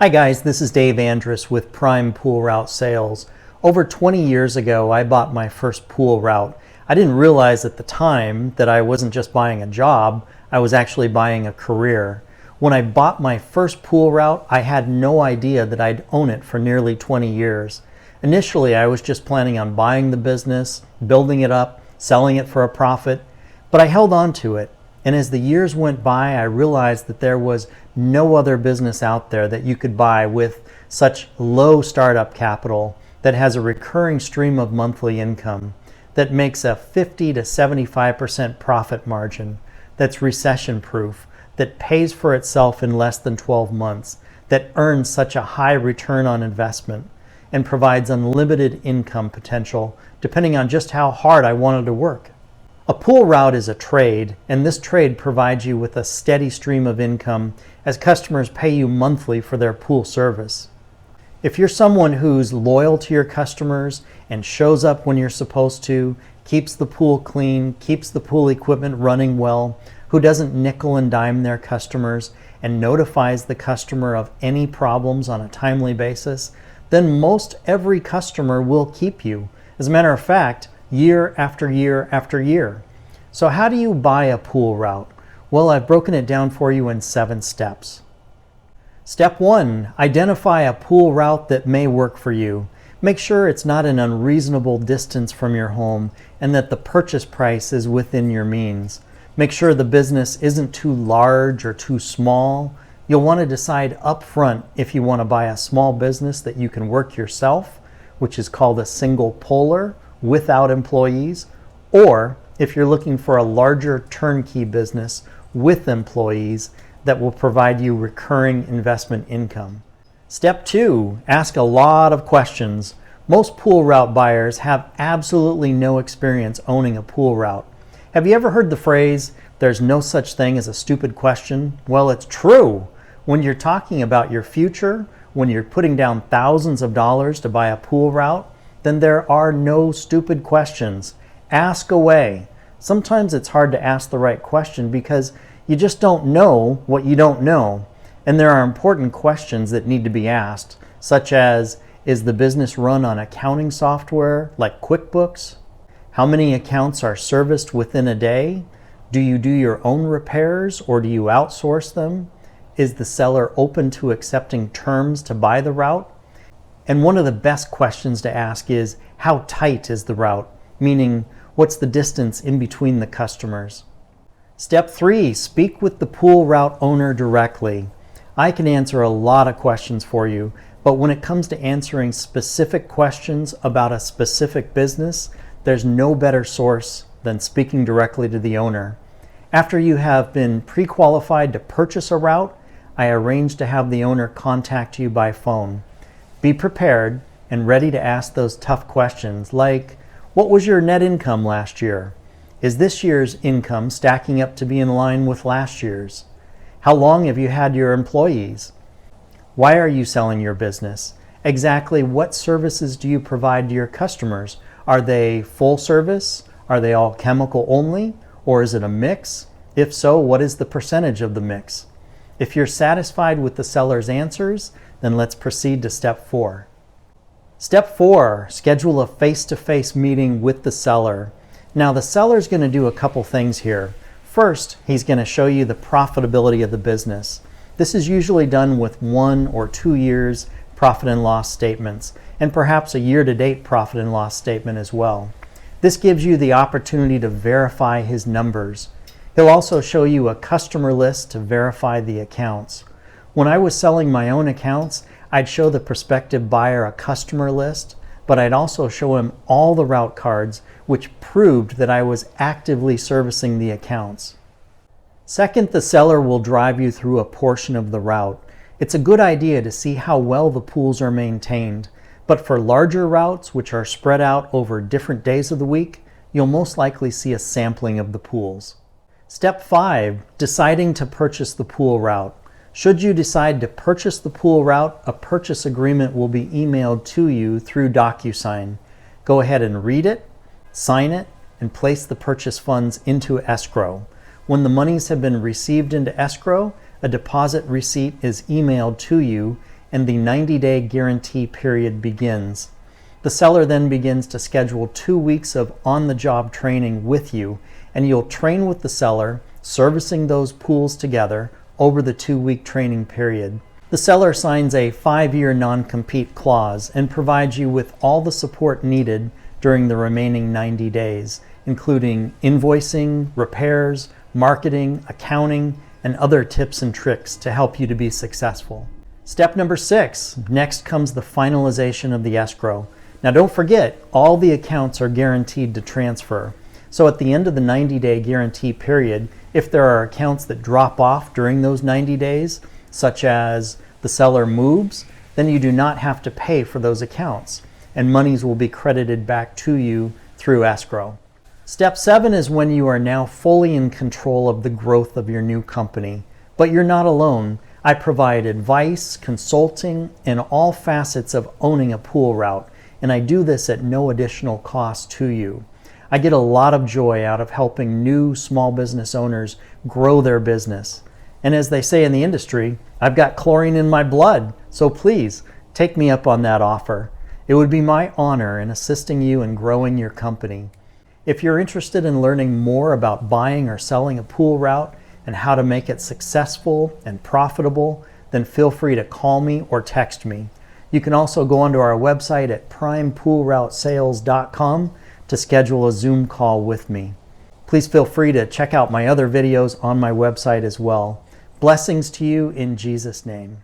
Hi guys, this is Dave Andrus with Prime Pool Route Sales. Over 20 years ago, I bought my first pool route. I didn't realize at the time that I wasn't just buying a job, I was actually buying a career. When I bought my first pool route, I had no idea that I'd own it for nearly 20 years. Initially, I was just planning on buying the business, building it up, selling it for a profit, but I held on to it. And as the years went by, I realized that there was no other business out there that you could buy with such low startup capital, that has a recurring stream of monthly income, that makes a 50 to 75% profit margin, that's recession proof, that pays for itself in less than 12 months, that earns such a high return on investment, and provides unlimited income potential depending on just how hard I wanted to work. A pool route is a trade, and this trade provides you with a steady stream of income as customers pay you monthly for their pool service. If you're someone who's loyal to your customers and shows up when you're supposed to, keeps the pool clean, keeps the pool equipment running well, who doesn't nickel and dime their customers and notifies the customer of any problems on a timely basis, then most every customer will keep you. As a matter of fact, year after year after year. So how do you buy a pool route? Well, I've broken it down for you in 7 steps. Step 1, identify a pool route that may work for you. Make sure it's not an unreasonable distance from your home and that the purchase price is within your means. Make sure the business isn't too large or too small. You'll want to decide up front if you want to buy a small business that you can work yourself, which is called a single poler, without employees, or if you're looking for a larger turnkey business with employees that will provide you recurring investment income. Step 2, ask a lot of questions. Most pool route buyers have absolutely no experience owning a pool route. Have you ever heard the phrase, "There's no such thing as a stupid question"? Well, it's true. When you're talking about your future, when you're putting down thousands of dollars to buy a pool route, then there are no stupid questions. Ask away. Sometimes it's hard to ask the right question because you just don't know what you don't know. And there are important questions that need to be asked, such as, is the business run on accounting software like QuickBooks? How many accounts are serviced within a day? Do you do your own repairs or do you outsource them? Is the seller open to accepting terms to buy the route? And one of the best questions to ask is, how tight is the route? Meaning, what's the distance in between the customers? Step 3, speak with the pool route owner directly. I can answer a lot of questions for you, but when it comes to answering specific questions about a specific business, there's no better source than speaking directly to the owner. After you have been pre-qualified to purchase a route, I arrange to have the owner contact you by phone. Be prepared and ready to ask those tough questions like, what was your net income last year? Is this year's income stacking up to be in line with last year's? How long have you had your employees? Why are you selling your business? Exactly what services do you provide to your customers? Are they full service? Are they all chemical only? Or is it a mix? If so, what is the percentage of the mix? If you're satisfied with the seller's answers, then let's proceed to step 4. Step 4, schedule a face-to-face meeting with the seller. Now the seller's going to do a couple things here. First, he's going to show you the profitability of the business. This is usually done with 1 or 2 years profit and loss statements, and perhaps a year-to-date profit and loss statement as well. This gives you the opportunity to verify his numbers. He'll also show you a customer list to verify the accounts. When I was selling my own accounts, I'd show the prospective buyer a customer list, but I'd also show him all the route cards, which proved that I was actively servicing the accounts. Second, the seller will drive you through a portion of the route. It's a good idea to see how well the pools are maintained, but for larger routes, which are spread out over different days of the week, you'll most likely see a sampling of the pools. Step 5, deciding to purchase the pool route. Should you decide to purchase the pool route, a purchase agreement will be emailed to you through DocuSign. Go ahead and read it, sign it, and place the purchase funds into escrow. When the monies have been received into escrow, a deposit receipt is emailed to you and the 90-day guarantee period begins. The seller then begins to schedule 2 weeks of on-the-job training with you, and you'll train with the seller, servicing those pools together over the 2-week training period. The seller signs a 5-year non-compete clause and provides you with all the support needed during the remaining 90 days, including invoicing, repairs, marketing, accounting, and other tips and tricks to help you to be successful. Step number 6, next comes the finalization of the escrow. Now don't forget, all the accounts are guaranteed to transfer. So at the end of the 90-day guarantee period, if there are accounts that drop off during those 90 days, such as the seller moves, then you do not have to pay for those accounts, and monies will be credited back to you through escrow. Step 7 is when you are now fully in control of the growth of your new company. But you're not alone. I provide advice, consulting, and all facets of owning a pool route, and I do this at no additional cost to you. I get a lot of joy out of helping new small business owners grow their business. And as they say in the industry, I've got chlorine in my blood, so please take me up on that offer. It would be my honor in assisting you in growing your company. If you're interested in learning more about buying or selling a pool route and how to make it successful and profitable, then feel free to call me or text me. You can also go onto our website at primepoolroutesales.com to schedule a Zoom call with me. Please feel free to check out my other videos on my website as well. Blessings to you in Jesus' name.